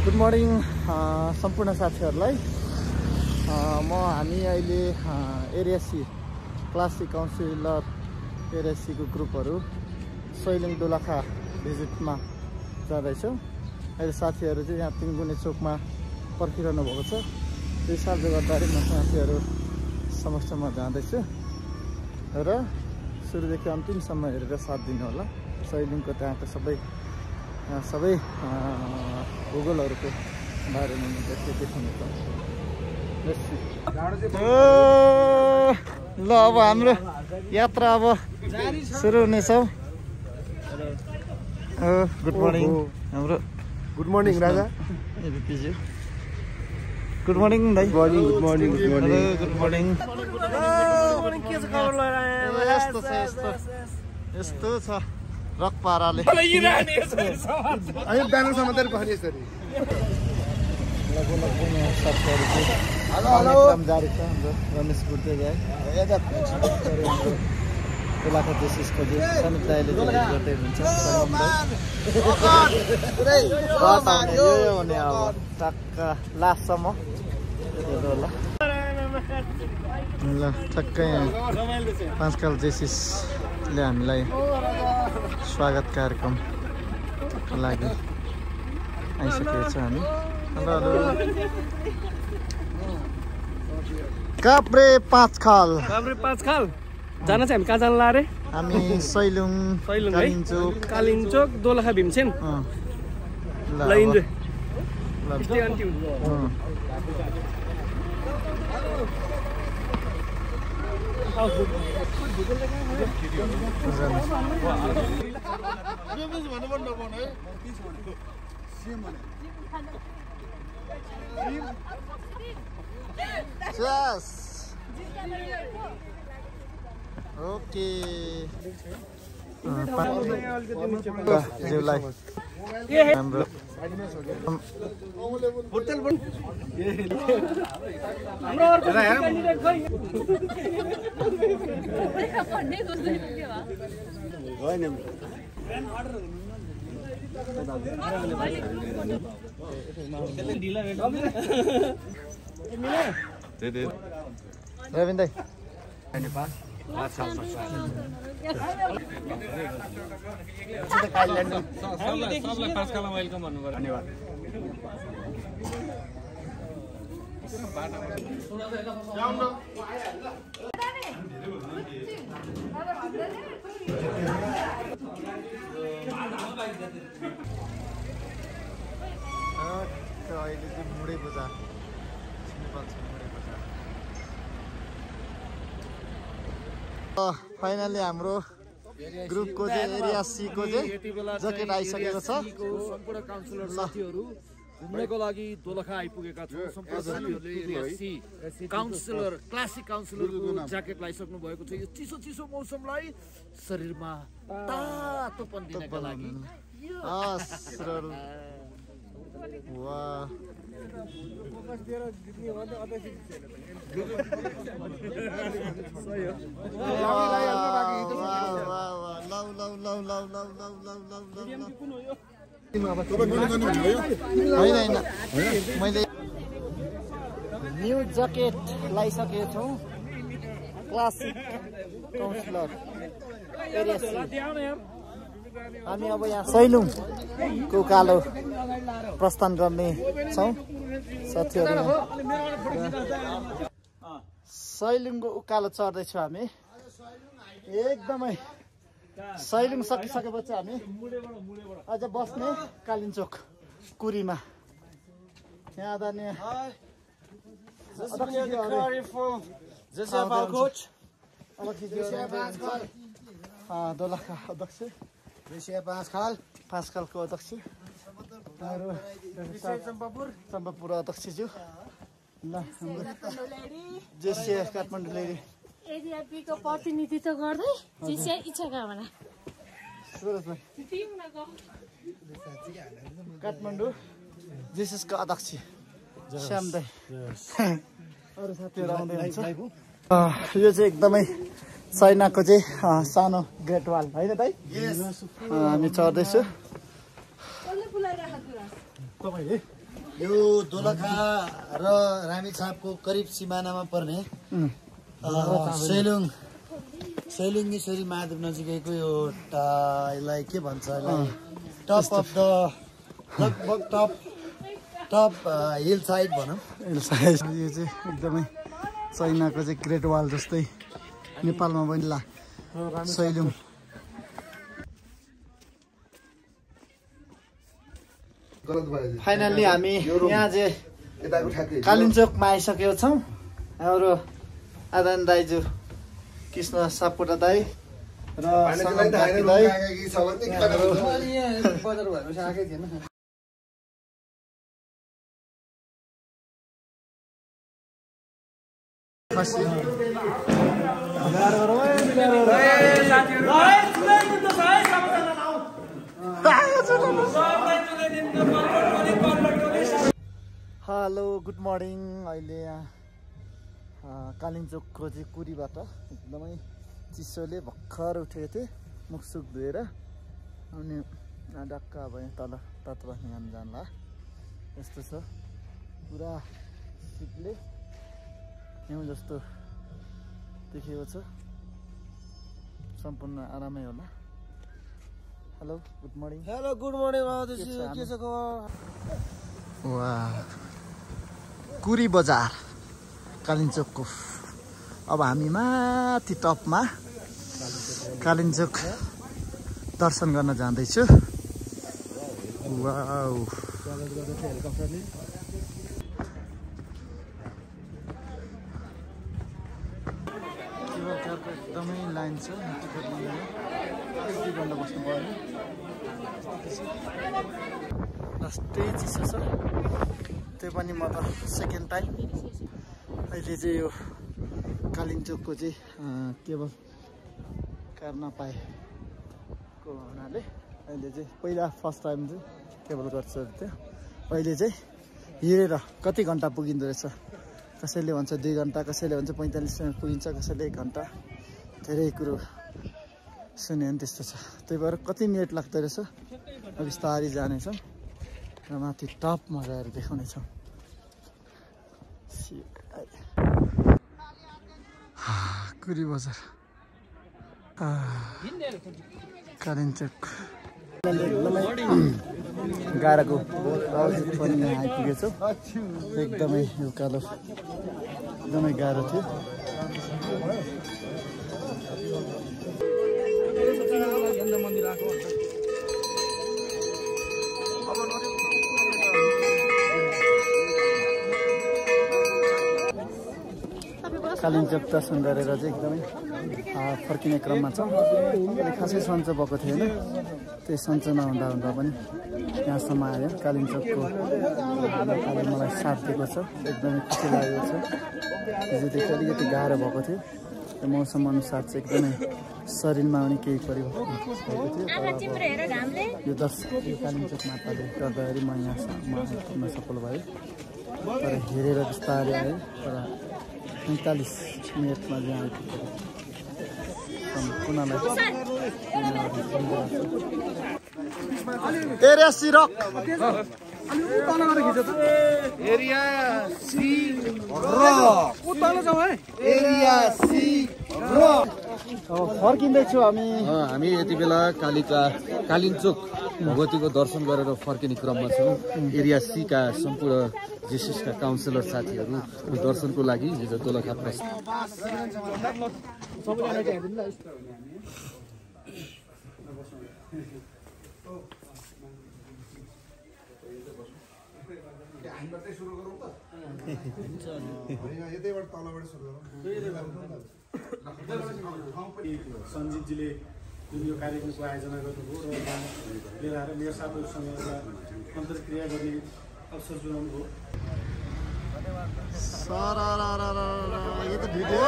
Good morning सम्पूर्ण साथीहरूलाई। हामी अहिले area C classic counsellor area सीको ग्रुपहरू सैलुङ दोलखा भिजिटमा जाँदैछौँ। अहिले साथीहरू चाहिँ यहाँ तिनगुने चोकमा पर्खिरहनु भएको छ। त्यही साथले गर्दाखेरि म साथीहरू समक्षमा जाँदैछु र सुरुदेखि अन्तिमसम्म हेरेर साथ दिनु होला। सैलुङको त्यहाँको सबै भूगोलहरूको बारेमा देखाउनु पर्छ। ल अब हाम्रो यात्रा अब सुरु हुनेछ। गुड मर्निङ हाम्रो गुड मर्निङ राजा। गुड मर्निङ दाइ। Good morning good morning good morning. यस्तो छ रक पाराले ब्यानरसम्म त कहने यसरी जारी छ। हाम्रो रमेश बुद्धे गाई दोलखा जेसिसको जे समित दाइले गर्दै हुन्छ। यो हुने अब टक्क लास्टसम्म ल ठक्कै पाँचकाल जेसिसले हामीलाई स्वागत कार्यक्रमको लागि आइसकेको छ। हामी काभ्रे पाँचखाल जान चाहिँ हामी कहाँ जानु ला रे? हामी सैलुङ कालिङचोक दोलखा भीमसेन ल इन्जोय। ओके हाम्रो रविन दाइ अहिले चाहिँ मुडे बजार फाइनली हाम्रो ग्रुपको चाहिँ एरिया सी को चाहिँ ज्याकेट आइसकेको छ। सम्पूर्ण काउन्सिलर साथीहरू घुम्नको लागि दोलखा आइपुगेका छौँ। सम्पूर्ण साथीहरूले एरिया सी काउन्सिलर क्लासिक काउन्सिलरको ज्याकेट लगाइसक्नु भएको छ। यो चिसो मौसमलाई शरीरमा तातोपन दिनको लागि मैले न्यू ज्याकेट लगाइसकेको छु। Classic counsellor area C. हामी अब यहाँ सैलुङको उकालो प्रस्थान गर्ने छौँ साथीहरू। सैलुङको उकालो चढ्दैछौँ हामी। एकदमै सैलुङ सकिसकेपछि हामी अझ बस्ने कालिङचोक कुरीमा। यहाँ आदरणीय दोलखा अध्यक्ष पाँचखालको अध्यक्ष चम्पापुर अध्यक्षज्यू ल जेसिया काठमाडौँ लेडी एरिया बी को प्रतिनिधित्व गर्दै जेसिया इच्छा कामना सुरज भाइ काठमाडौँ जेसिसको अध्यक्ष श्याम दाइ अरू साथीहरू आउँदै हुन्छ। यो चाहिँ एकदमै चाइनाको चाहिँ सानो ग्रेट वाल होइन दाइ? हामी चढ्दैछु। यो दोलखा र रामेछापको करिब सिमानामा पर्ने सेलुङेश्वरी महादेव नजिकैको यो यसलाई के भन्छ, टप अफ द लगभग टप हिल साइड भनौँ। हिल साइड यो चाहिँ एकदमै चाइनाको चाहिँ ग्रेट वाल जस्तै नेपालमा पनि सैलुङ। फाइनल्ली हामी यहाँ चाहिँ कालिम्चोकमा आइसकेको छौँ। हाम्रो आदान दाइजू कृष्ण सापकोटा दाई र हेलो गुड मर्निङ। अहिले यहाँ कालिम्चोकको चाहिँ कुरीबाट एकदमै चिसोले भर्खर उठेको थिएँ, मुखसुख धोएर। अनि डक्क अब यहाँ तल तत्त्वपानी खान जान्ला यस्तो छ। पुरा शीतले हिउँ जस्तो देखिएको छ। सम्पूर्ण आरामै होला। Hello good morning. Hello good morning. के छ खबर? वाह, कुरी बजार कालिम्चोकको। अब हामी माथि टपमा कालिम्चोक दर्शन गर्न जाँदैछु। वाउ, एकदमै लाइन छ। टिकट लिएर 1-2 घन्टा बस्नु पर्यो। लास्टै चिसो छ, त्यो पनि म त सेकेन्ड टाइम। अहिले चाहिँ यो कालिम्चोकको चाहिँ केबल कार नपाएको हुनाले अहिले चाहिँ पहिला फर्स्ट टाइम चाहिँ केबल गर्छ थियो। अहिले चाहिँ हिँडेर कति घन्टा पुगिँदो रहेछ। कसैले भन्छ 2 घन्टा, कसैले भन्छ 45 मिनट पुगिन्छ, कसैले 1 घन्टा। धेरै कुरो सुन्यो भने त्यस्तो छ। त्यही भएर कति मिनट लाग्दो रहेछ। अब बिस्तारै जानेछौँ र माथि टपमा गएर देखाउनेछौँ। कुरी बजार कालिम्चोक गाडाको पनि यहाँ आइपुगेछौँ। एकदमै उकालो एकदमै गाह्रो थियो। कालिम्चोक दर्शन गरेर चाहिँ एकदमै फर्किने क्रममा छ। अहिले खासै सन्चो भएको थिएन, त्यही सन्चो नहुँदा पनि यहाँसम्म आयो। कालिम्चोकको नेपालले मलाई साथ दिएको छ, एकदमै खुसी लागेको छ। हिजोदेखि अलिकति गाह्रो भएको थियो, त्यो मौसम अनुसार चाहिँ एकदमै शरीरमा पनि केही परिवर्तन भएको थियो। यो कालिम्चोक माताले गर्दाखेरि म यहाँसम्म आइपुग्न सफल भयो। तर हेरेर बिस्तारै आयो, तर 45 मिनटमा चाहिँ आइपुग्यो। Area C rock, area C फर्किँदैछु हामी। यति बेला कालिम्चोक भगवतीको दर्शन गरेर फर्किने क्रममा छौँ। एरिया सी का सम्पूर्ण जेसिसका काउन्सिलर साथीहरू दर्शनको लागि हिजो दोलखा प्रस्थान। सञ्जीतजीले जुन यो कार्यक्रमको आयोजना गर्नुभयो र लिएर मेरो साथीहरूसँग एउटा अन्तर्क्रिया गर्ने अवसर जुटाउनु भयो। यो त भिडियो